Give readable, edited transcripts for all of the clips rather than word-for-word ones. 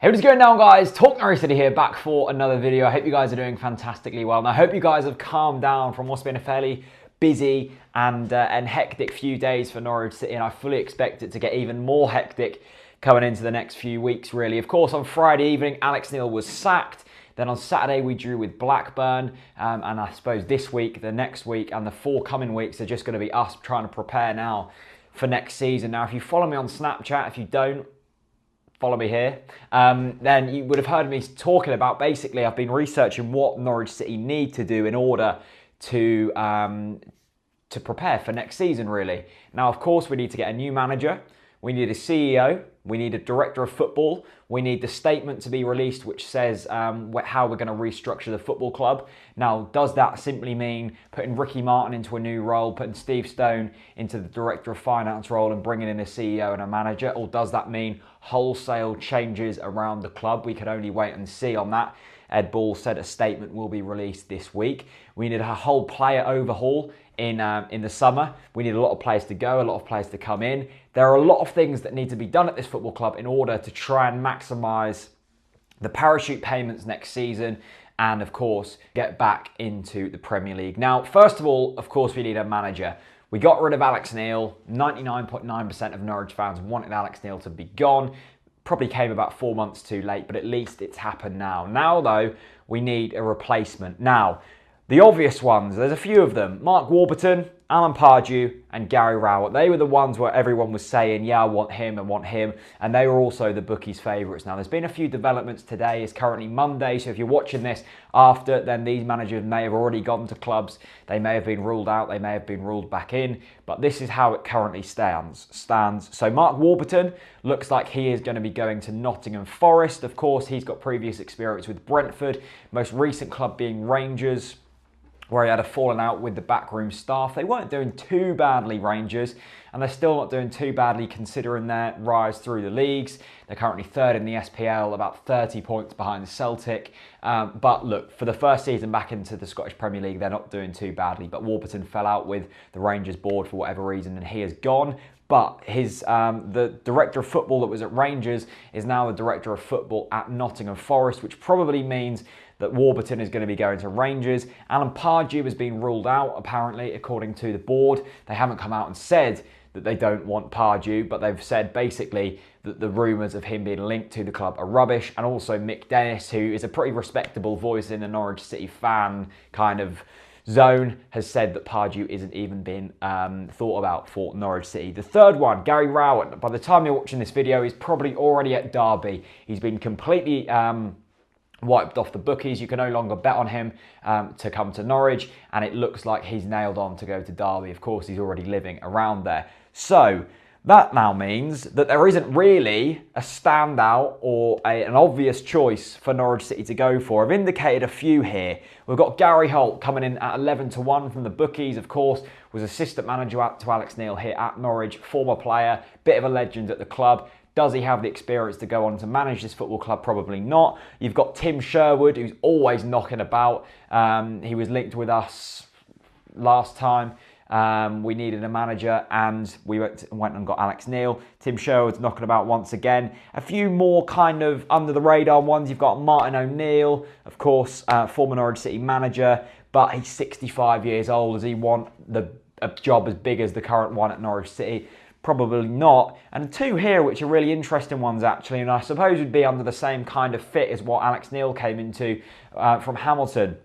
Hey, what's going down, guys? TalkNorwichCity here, back for another video. I hope you guys are doing fantastically well, and I hope you guys have calmed down from what's been a fairly busy and hectic few days for Norwich City, and I fully expect it to get even more hectic coming into the next few weeks, really. Of course, on Friday evening, ONeill was sacked. Then on Saturday, we drew with Blackburn, and I suppose this week, the next week, and the four coming weeks are just going to be us trying to prepare now for next season. Now, if you follow me on Snapchat, if you don't, follow me here, then you would have heard me talking about, basically, I've been researching what Norwich City need to do in order to prepare for next season, really. Now, of course, we need to get a new manager, we need a CEO, we need a director of football, we need the statement to be released which says how we're going to restructure the football club. Now, does that simply mean putting Ricky Martin into a new role, putting Steve Stone into the director of finance role and bringing in a CEO and a manager? Or does that mean wholesale changes around the club? We can only wait and see on that. Ed Ball said a statement will be released this week. We need a whole player overhaul in the summer. We need a lot of players to go, a lot of players to come in. There are a lot of things that need to be done at this football club in order to try and maximise the parachute payments next season and, of course, get back into the Premier League. Now, first of all, of course, we need a manager. We got rid of ONeill. 99.9% of Norwich fans wanted ONeill to be gone. Probably came about 4 months too late, but at least it's happened now. Now, though, we need a replacement. Now, the obvious ones, there's a few of them. Mark Warburton, Alan Pardew, and Gary Rowett. They were the ones where everyone was saying, yeah, I want him, and they were also the bookies' favourites. Now, there's been a few developments today. It's currently Monday, so if you're watching this after, then these managers may have already gone to clubs. They may have been ruled out, they may have been ruled back in, but this is how it currently stands. So Mark Warburton looks like he is going to be going to Nottingham Forest. Of course, he's got previous experience with Brentford, most recent club being Rangers, where he had a falling out with the backroom staff. They weren't doing too badly, Rangers, and they're still not doing too badly considering their rise through the leagues. They're currently third in the SPL, about 30 points behind Celtic. But look, for the first season back into the Scottish Premier League, they're not doing too badly. But Warburton fell out with the Rangers board for whatever reason, and he has gone. But the director of football that was at Rangers is now the director of football at Nottingham Forest, which probably means that Warburton is going to be going to Rangers. Alan Pardew has been ruled out, apparently, according to the board. They haven't come out and said that they don't want Pardew, but they've said basically that the rumours of him being linked to the club are rubbish. And also Mick Dennis, who is a pretty respectable voice in the Norwich City fan kind of zone, has said that Pardew isn't even been thought about for Norwich City. The third one, Gary Rowett. By the time you're watching this video, he's probably already at Derby. He's been completely wiped off the bookies. You can no longer bet on him to come to Norwich, and it looks like he's nailed on to go to Derby. Of course, he's already living around there. So that now means that there isn't really a standout or an obvious choice for Norwich City to go for. I've indicated a few here. We've got Gary Holt coming in at 11-1 from the bookies. Of course, was assistant manager to ONeill here at Norwich, former player, bit of a legend at the club. Does he have the experience to go on to manage this football club? Probably not. You've got Tim Sherwood, who's always knocking about. He was linked with us last time. We needed a manager, and we went and got ONeill. Tim Sherwood's knocking about once again. A few more kind of under the radar ones. You've got Martin O'Neill, of course, former Norwich City manager, but he's 65 years old. Does he want a job as big as the current one at Norwich City? Probably not. And two here, which are really interesting ones, actually, and I suppose would be under the same kind of fit as what ONeill came into from Hamilton.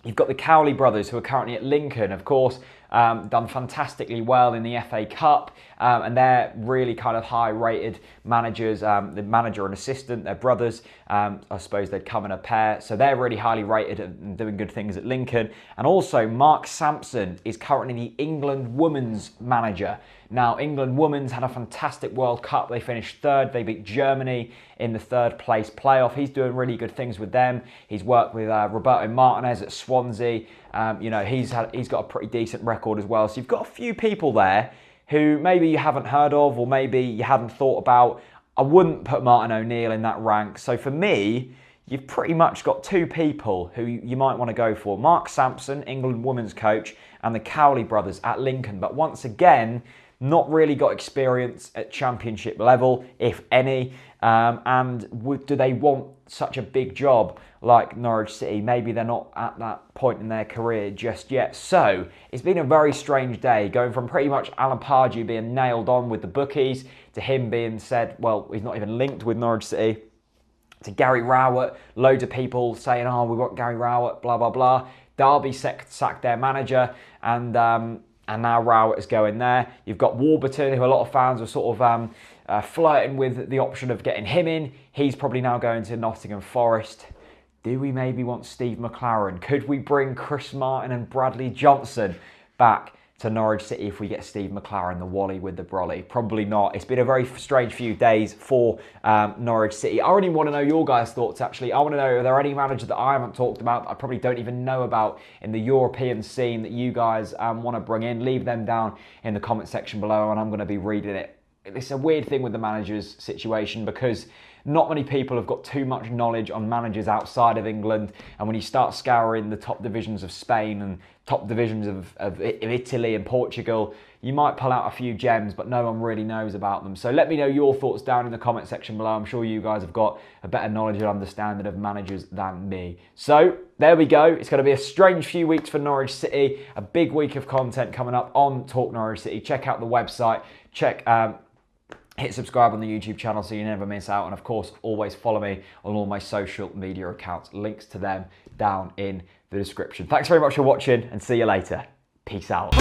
You've got the Cowley brothers, who are currently at Lincoln, of course, done fantastically well in the FA Cup, and they're really kind of high-rated managers. The manager and assistant, they're brothers. I suppose they'd come in a pair, so they're really highly rated and doing good things at Lincoln. And also, Mark Sampson is currently the England women's manager. Now, England women's had a fantastic World Cup. They finished third. They beat Germany in the third place playoff. He's doing really good things with them. He's worked with Roberto Martinez at Swansea. He's got a pretty decent record as well. So you've got a few people there who maybe you haven't heard of, or maybe you hadn't thought about. I wouldn't put Martin O'Neill in that rank. So for me, you've pretty much got two people who you might want to go for. Mark Sampson, England women's coach, and the Cowley brothers at Lincoln. But once again, not really got experience at championship level, if any. Do they want such a big job like Norwich City? Maybe they're not at that point in their career just yet. So it's been a very strange day, going from pretty much Alan Pardew being nailed on with the bookies to him being said, well, he's not even linked with Norwich City, to Gary Rowett, loads of people saying, oh, we want Gary Rowett, blah, blah, blah. Derby sacked their manager, and now Rowett is going there. You've got Warburton, who a lot of fans were sort of flirting with the option of getting him in. He's probably now going to Nottingham Forest. Do we maybe want Steve McLaren? Could we bring Chris Martin and Bradley Johnson back to Norwich City if we get Steve McLaren, the Wally with the brolly? Probably not. It's been a very strange few days for Norwich City. I really want to know your guys' thoughts, actually. I want to know, are there any managers that I haven't talked about, that I probably don't even know about in the European scene, that you guys want to bring in? Leave them down in the comment section below, and I'm going to be reading it. It's a weird thing with the managers situation, because not many people have got too much knowledge on managers outside of England, and when you start scouring the top divisions of Spain and top divisions of Italy and Portugal, you might pull out a few gems, but no one really knows about them. So let me know your thoughts down in the comment section below. I'm sure you guys have got a better knowledge and understanding of managers than me. So there we go. It's going to be a strange few weeks for Norwich City. A big week of content coming up on Talk Norwich City. Check out the website. Hit subscribe on the YouTube channel so you never miss out. And of course, always follow me on all my social media accounts. Links to them down in the description. Thanks very much for watching, and see you later. Peace out.